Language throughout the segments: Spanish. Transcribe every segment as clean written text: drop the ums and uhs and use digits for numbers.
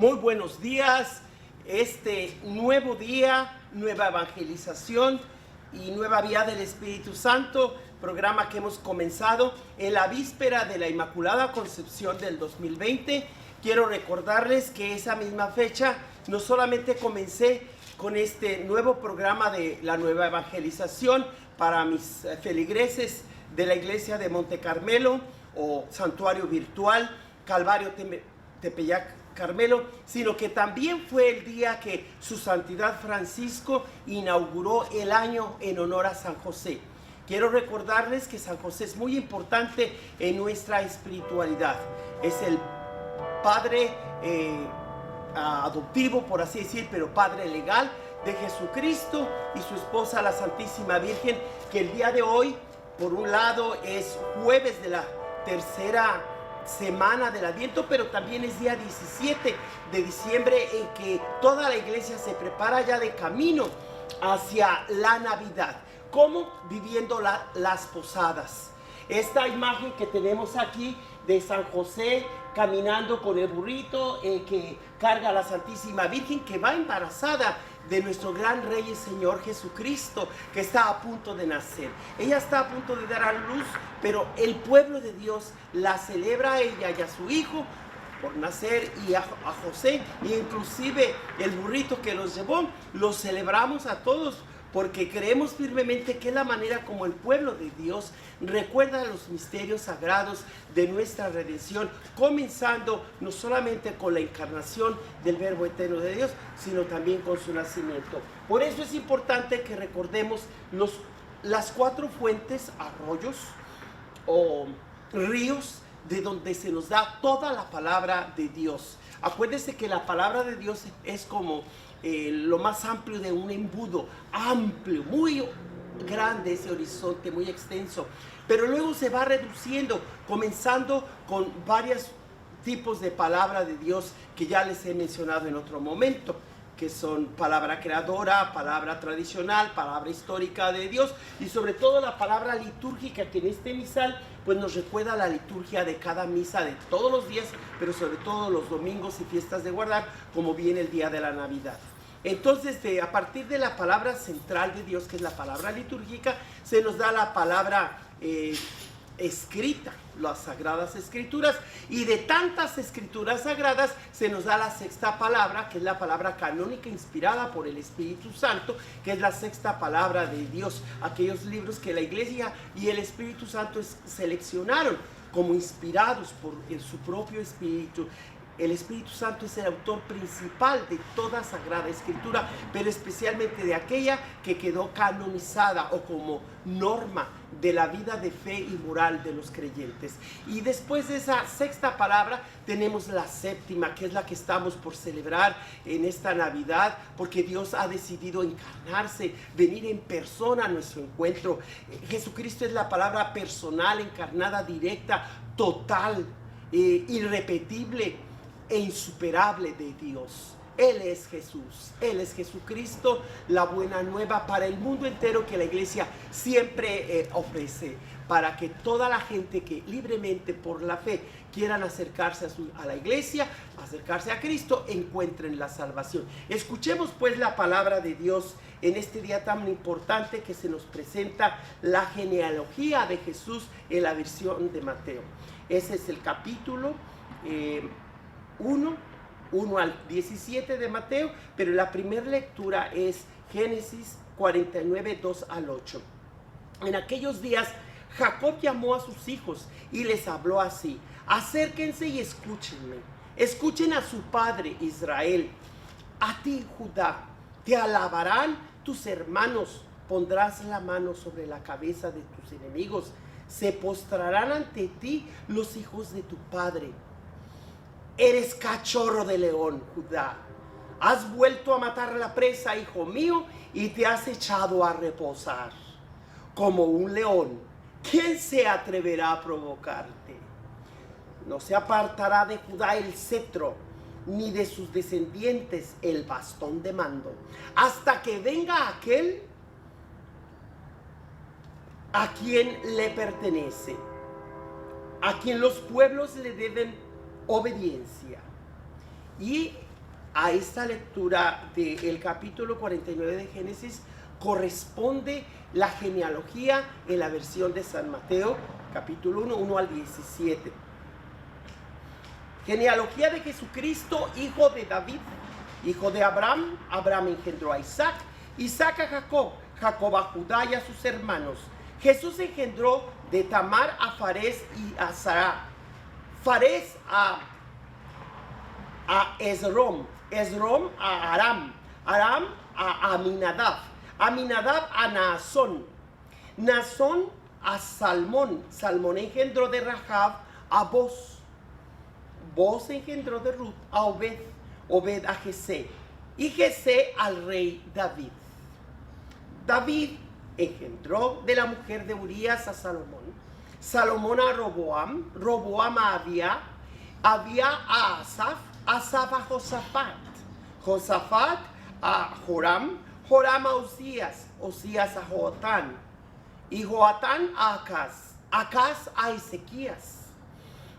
Muy buenos días. Este nuevo día, nueva evangelización y nueva vía del Espíritu Santo, programa que hemos comenzado en la víspera de la Inmaculada Concepción del 2020. Quiero recordarles que esa misma fecha no solamente comencé con este nuevo programa de la nueva evangelización para mis feligreses de la iglesia de Monte Carmelo o Santuario Virtual Calvario Tepeyac Carmelo, sino que también fue el día que su santidad Francisco inauguró el año en honor a San José. Quiero recordarles que San José es muy importante en nuestra espiritualidad. Es el padre adoptivo, por así decir, pero padre legal de Jesucristo y su esposa la Santísima Virgen, que el día de hoy, por un lado, es jueves de la tercera semana del Adviento, pero también es día 17 de diciembre en que toda la iglesia se prepara ya de camino hacia la Navidad. ¿Cómo? Viviendo las posadas. Esta imagen que tenemos aquí de San José caminando con el burrito que carga a la Santísima Virgen, que va embarazada de nuestro gran Rey y Señor Jesucristo, que está a punto de nacer. Ella está a punto de dar a luz, pero el pueblo de Dios la celebra a ella y a su hijo por nacer, y a José, e inclusive el burrito que los llevó, los celebramos a todos, porque creemos firmemente que es la manera como el pueblo de Dios recuerda los misterios sagrados de nuestra redención, comenzando no solamente con la encarnación del Verbo eterno de Dios, sino también con su nacimiento. Por eso es importante que recordemos las cuatro fuentes, arroyos o ríos, de donde se nos da toda la palabra de Dios. Acuérdense que la palabra de Dios es como lo más amplio de un embudo, amplio, muy grande ese horizonte, muy extenso, pero luego se va reduciendo, comenzando con varios tipos de palabra de Dios que ya les he mencionado en otro momento, que son palabra creadora, palabra tradicional, palabra histórica de Dios, y sobre todo la palabra litúrgica, que en este misal pues nos recuerda la liturgia de cada misa de todos los días, pero sobre todo los domingos y fiestas de guardar, como viene el día de la Navidad. Entonces, a partir de la palabra central de Dios, que es la palabra litúrgica, se nos da la palabra escrita, las Sagradas Escrituras, y de tantas escrituras sagradas se nos da la sexta palabra, que es la palabra canónica inspirada por el Espíritu Santo, que es la sexta palabra de Dios, aquellos libros que la Iglesia y el Espíritu Santo seleccionaron como inspirados por su propio Espíritu. El Espíritu Santo es el autor principal de toda Sagrada Escritura, pero especialmente de aquella que quedó canonizada o como norma de la vida de fe y moral de los creyentes. Y después de esa sexta palabra tenemos la séptima, que es la que estamos por celebrar en esta Navidad, porque Dios ha decidido encarnarse, venir en persona a nuestro encuentro. Jesucristo es la palabra personal, encarnada, directa, total, irrepetible e insuperable de Dios. Él es Jesús, Él es Jesucristo, la buena nueva para el mundo entero que la iglesia siempre ofrece, para que toda la gente que libremente por la fe quieran acercarse a la iglesia, acercarse a Cristo, encuentren la salvación. Escuchemos pues la palabra de Dios en este día tan importante que se nos presenta la genealogía de Jesús en la versión de Mateo. Ese es el capítulo 1 al 17 de Mateo, pero la primera lectura es Génesis 49, 2 al 8. En aquellos días Jacob llamó a sus hijos y les habló así: acérquense y escúchenme, escuchen a su padre Israel. A ti, Judá, te alabarán tus hermanos, pondrás la mano sobre la cabeza de tus enemigos, se postrarán ante ti los hijos de tu padre. Eres cachorro de león, Judá. Has vuelto a matar la presa, hijo mío, y te has echado a reposar. Como un león, ¿quién se atreverá a provocarte? No se apartará de Judá el cetro, ni de sus descendientes el bastón de mando, hasta que venga aquel a quien le pertenece, a quien los pueblos le deben obediencia. Y a esta lectura del capítulo 49 de Génesis corresponde la genealogía en la versión de San Mateo, capítulo 1 al 17. Genealogía de Jesucristo, hijo de David, hijo de Abraham. Abraham engendró a Isaac, Isaac a Jacob, Jacob a Judá y a sus hermanos. Jesús engendró de Tamar a Farés y a Sará, Farés a Esrom, Esrom a Aram, Aram a Aminadab, Aminadab a Naasón, Naasón a Salmón, Salmón engendró de Rahab a Boz, Boz engendró de Ruth a Obed, Obed a Jesé, y Jesé al rey David. David engendró de la mujer de Urías a Salomón, Salomón a Roboam, Roboam a Abía, Abía a Asaf, Asaf a Josafat, Josafat a Joram, Joram a Osías, Osías a Joatán, y Joatán a Acaz, Acaz a Ezequías,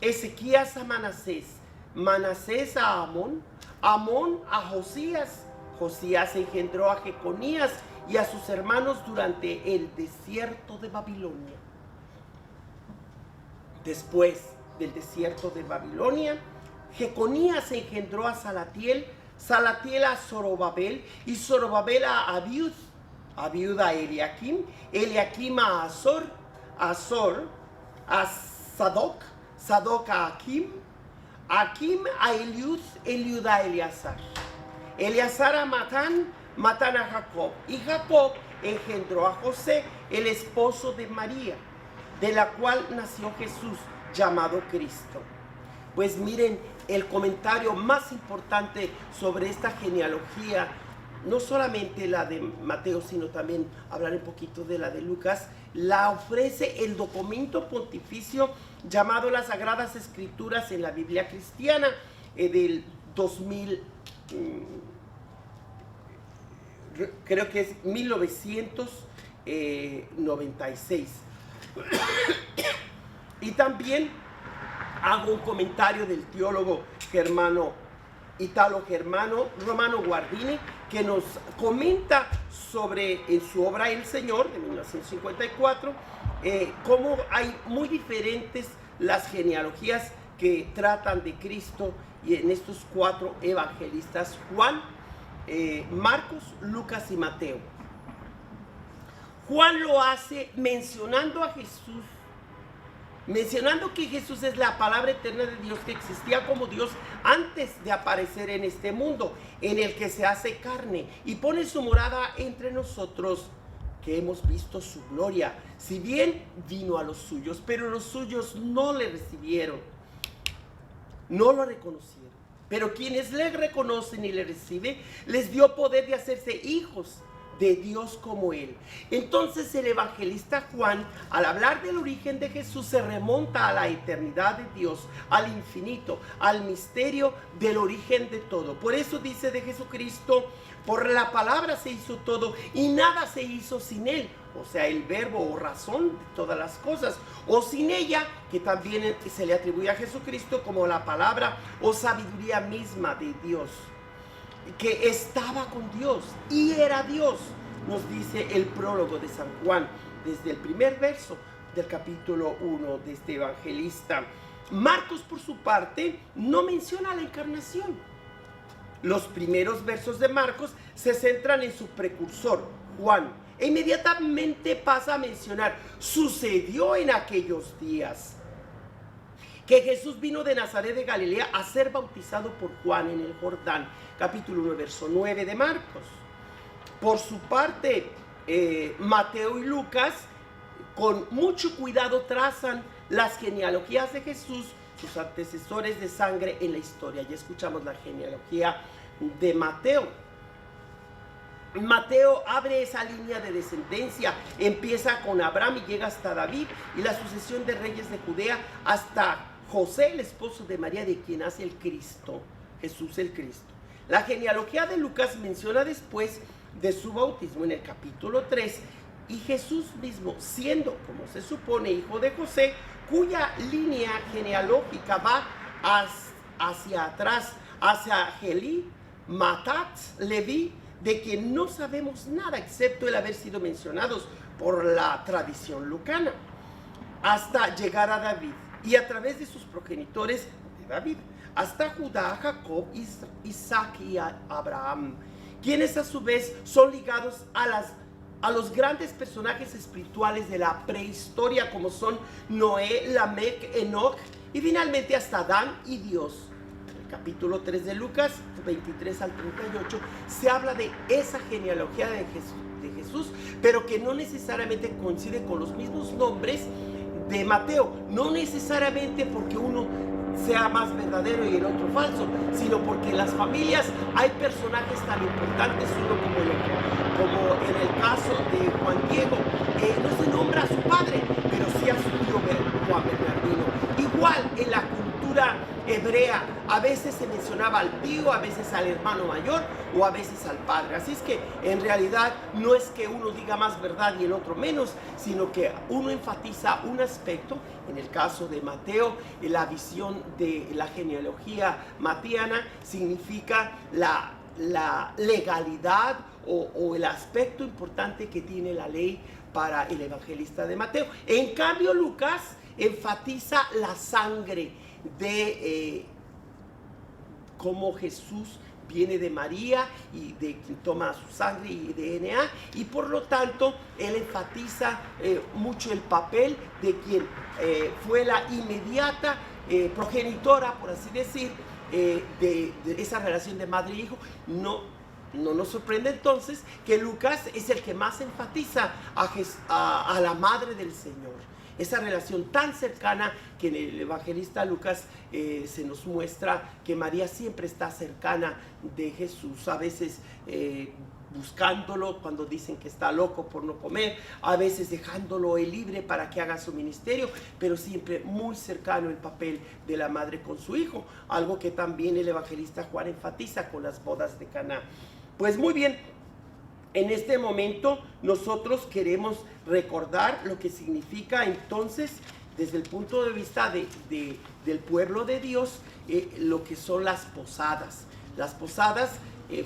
Ezequías a Manasés, Manasés a Amón, Amón a Josías, Josías engendró a Jeconías y a sus hermanos durante el desierto de Babilonia. Después del desierto de Babilonia, Jeconías engendró a Salatiel, Salatiel a Zorobabel y Zorobabel a Abiud, Abiud a Eliakim, Eliakim a Azor, Azor a Sadoc, Sadoc a Akim, Akim a Eliud, Eliud a Eleazar, Eleazar a Matán, Matán a Jacob, y Jacob engendró a José, el esposo de María, de la cual nació Jesús, llamado Cristo. Pues miren, el comentario más importante sobre esta genealogía, no solamente la de Mateo, sino también hablar un poquito de la de Lucas, la ofrece el documento pontificio llamado las Sagradas Escrituras en la Biblia cristiana del 2000, creo que es 1996. Y también hago un comentario del teólogo italo-germano Romano Guardini, que nos comenta sobre en su obra El Señor de 1954 cómo hay muy diferentes las genealogías que tratan de Cristo y en estos cuatro evangelistas: Juan, Marcos, Lucas y Mateo. Juan lo hace mencionando a Jesús, mencionando que Jesús es la palabra eterna de Dios, que existía como Dios antes de aparecer en este mundo, en el que se hace carne y pone su morada entre nosotros, que hemos visto su gloria. Si bien vino a los suyos, pero los suyos no le recibieron, no lo reconocieron. Pero quienes le reconocen y le reciben, les dio poder de hacerse hijos de Dios como Él. Entonces el evangelista Juan, al hablar del origen de Jesús, se remonta a la eternidad de Dios, al infinito, al misterio del origen de todo. Por eso dice de Jesucristo: por la palabra se hizo todo y nada se hizo sin Él. O sea, el verbo o razón de todas las cosas, o sin ella, que también se le atribuye a Jesucristo como la palabra o sabiduría misma de Dios, que estaba con Dios y era Dios, nos dice el prólogo de San Juan, desde el primer verso del capítulo 1 de este evangelista. Marcos, por su parte, no menciona la encarnación. Los primeros versos de Marcos se centran en su precursor, Juan, e inmediatamente pasa a mencionar: sucedió en aquellos días que Jesús vino de Nazaret de Galilea a ser bautizado por Juan en el Jordán. Capítulo 1, verso 9 de Marcos. Por su parte, Mateo y Lucas, con mucho cuidado, trazan las genealogías de Jesús, sus antecesores de sangre en la historia. Ya escuchamos la genealogía de Mateo. Mateo abre esa línea de descendencia, empieza con Abraham y llega hasta David y la sucesión de reyes de Judea hasta José, el esposo de María, de quien hace el Cristo, Jesús el Cristo. La genealogía de Lucas menciona después de su bautismo en el capítulo 3, y Jesús mismo, siendo, como se supone, hijo de José, cuya línea genealógica va hacia atrás, hacia Gelí, Matat, Leví, de quien no sabemos nada excepto el haber sido mencionados por la tradición lucana, hasta llegar a David y a través de sus progenitores de David, hasta Judá, Jacob, Isaac y Abraham, quienes a su vez son ligados a los grandes personajes espirituales de la prehistoria, como son Noé, Lamec, Enoch y finalmente hasta Adán y Dios. En el capítulo 3 de Lucas 23 al 38 se habla de esa genealogía de Jesús, pero que no necesariamente coincide con los mismos nombres de Mateo, no necesariamente porque uno sea más verdadero y el otro falso, sino porque en las familias hay personajes tan importantes uno como el otro, como en el caso de Juan Diego, no se nombra a su padre, pero sí a su tío Juan Bernardino. Igual en la cultura hebrea, a veces se mencionaba al tío, a veces al hermano mayor o a veces al padre. Así es que en realidad no es que uno diga más verdad y el otro menos, sino que uno enfatiza un aspecto. En el caso de Mateo, la visión de la genealogía matiana significa la legalidad o el aspecto importante que tiene la ley para el evangelista de Mateo. En cambio, Lucas enfatiza la sangre de cómo Jesús viene de María y de quien toma su sangre y DNA, y por lo tanto él enfatiza mucho el papel de quien fue la inmediata progenitora, por así decir, de esa relación de madre e hijo. No nos sorprende entonces que Lucas es el que más enfatiza a la madre del Señor. Esa relación tan cercana que en el evangelista Lucas se nos muestra que María siempre está cercana de Jesús, a veces buscándolo cuando dicen que está loco por no comer, a veces dejándolo libre para que haga su ministerio, pero siempre muy cercano el papel de la madre con su hijo, algo que también el evangelista Juan enfatiza con las bodas de Caná. Pues muy bien, en este momento nosotros queremos recordar lo que significa entonces, desde el punto de vista del pueblo de Dios, lo que son las posadas. Las posadas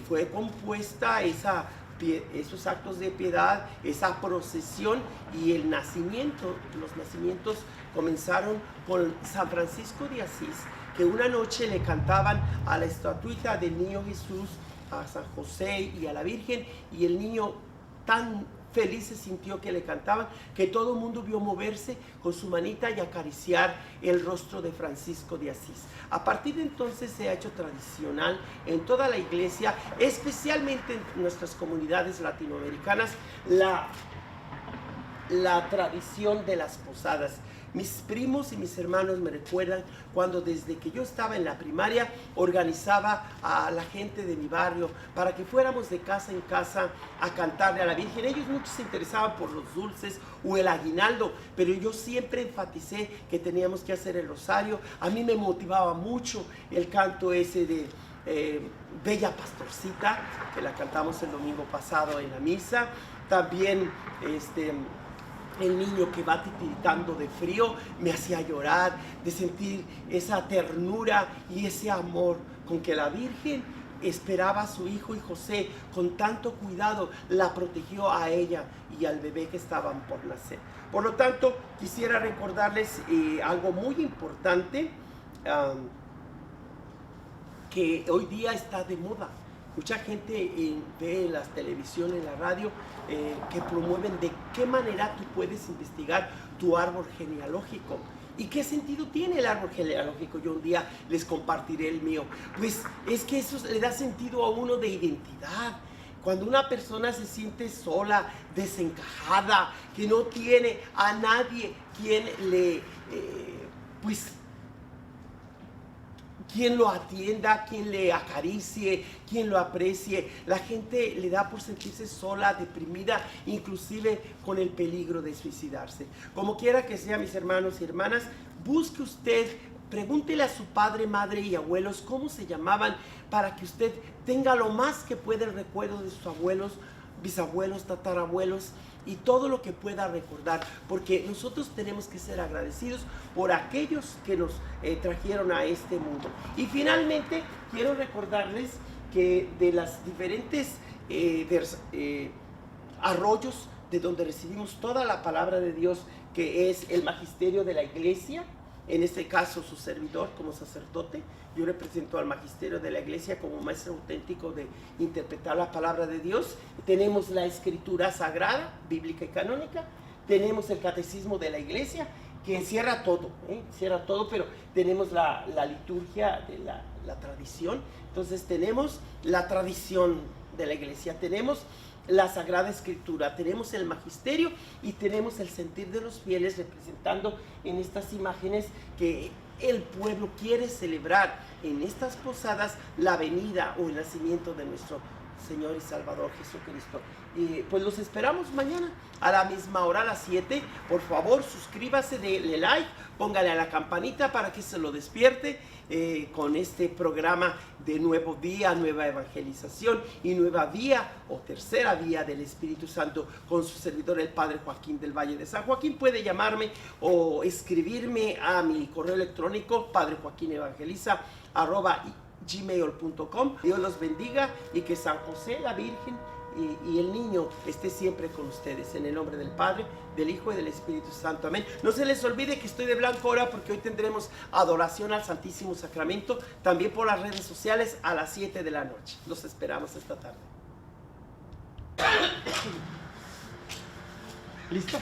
fue compuesta esos actos de piedad, esa procesión y el nacimiento. Los nacimientos comenzaron con San Francisco de Asís, que una noche le cantaban a la estatuita del niño Jesús, a San José y a la Virgen, y el niño tan feliz se sintió que le cantaban, que todo el mundo vio moverse con su manita y acariciar el rostro de Francisco de Asís. A partir de entonces se ha hecho tradicional en toda la iglesia, especialmente en nuestras comunidades latinoamericanas, la tradición de las posadas. Mis primos y mis hermanos me recuerdan cuando desde que yo estaba en la primaria organizaba a la gente de mi barrio para que fuéramos de casa en casa a cantarle a la Virgen. Ellos muchos se interesaban por los dulces o el aguinaldo, pero yo siempre enfaticé que teníamos que hacer el rosario. A mí me motivaba mucho el canto ese de Bella Pastorcita, que la cantamos el domingo pasado en la misa. También el niño que va titiritando de frío me hacía llorar, de sentir esa ternura y ese amor con que la Virgen esperaba a su hijo, y José con tanto cuidado la protegió a ella y al bebé que estaban por nacer. Por lo tanto, quisiera recordarles algo muy importante que hoy día está de moda. Mucha gente ve en la televisión, en la radio, que promueven de qué manera tú puedes investigar tu árbol genealógico. ¿Y qué sentido tiene el árbol genealógico? Yo un día les compartiré el mío. Pues es que eso le da sentido a uno de identidad. Cuando una persona se siente sola, desencajada, que no tiene a nadie quien quien lo atienda, quien le acaricie, quien lo aprecie. La gente le da por sentirse sola, deprimida, inclusive con el peligro de suicidarse. Como quiera que sea, mis hermanos y hermanas, busque usted, pregúntele a su padre, madre y abuelos cómo se llamaban, para que usted tenga lo más que pueda el recuerdo de sus abuelos, bisabuelos, tatarabuelos y todo lo que pueda recordar, porque nosotros tenemos que ser agradecidos por aquellos que nos trajeron a este mundo. Y finalmente quiero recordarles que de las diferentes arroyos de donde recibimos toda la palabra de Dios, que es el magisterio de la iglesia, en este caso su servidor como sacerdote, yo represento al magisterio de la iglesia como maestro auténtico de interpretar la palabra de Dios. Tenemos la escritura sagrada, bíblica y canónica, tenemos el catecismo de la iglesia, que encierra todo, pero tenemos la liturgia de la tradición. Entonces tenemos la tradición de la iglesia, tenemos la Sagrada Escritura, tenemos el magisterio y tenemos el sentir de los fieles representando en estas imágenes que el pueblo quiere celebrar en estas posadas la venida o el nacimiento de nuestro Señor y Salvador Jesucristo. Y pues los esperamos mañana a la misma hora, a las 7. Por favor, suscríbase, denle like, póngale a la campanita para que se lo despierte con este programa de nuevo día, nueva evangelización y nueva vía o tercera vía del Espíritu Santo con su servidor, el Padre Joaquín del Valle de San Joaquín. Puede llamarme o escribirme a mi correo electrónico padrejoaquinevangeliza@gmail.com. Dios los bendiga y que San José, la Virgen y el niño esté siempre con ustedes, en el nombre del Padre, del Hijo y del Espíritu Santo. Amén. No se les olvide que estoy de blanco ahora, porque hoy tendremos adoración al Santísimo Sacramento, también por las redes sociales a las 7 de la noche. Los esperamos esta tarde. ¿Listo?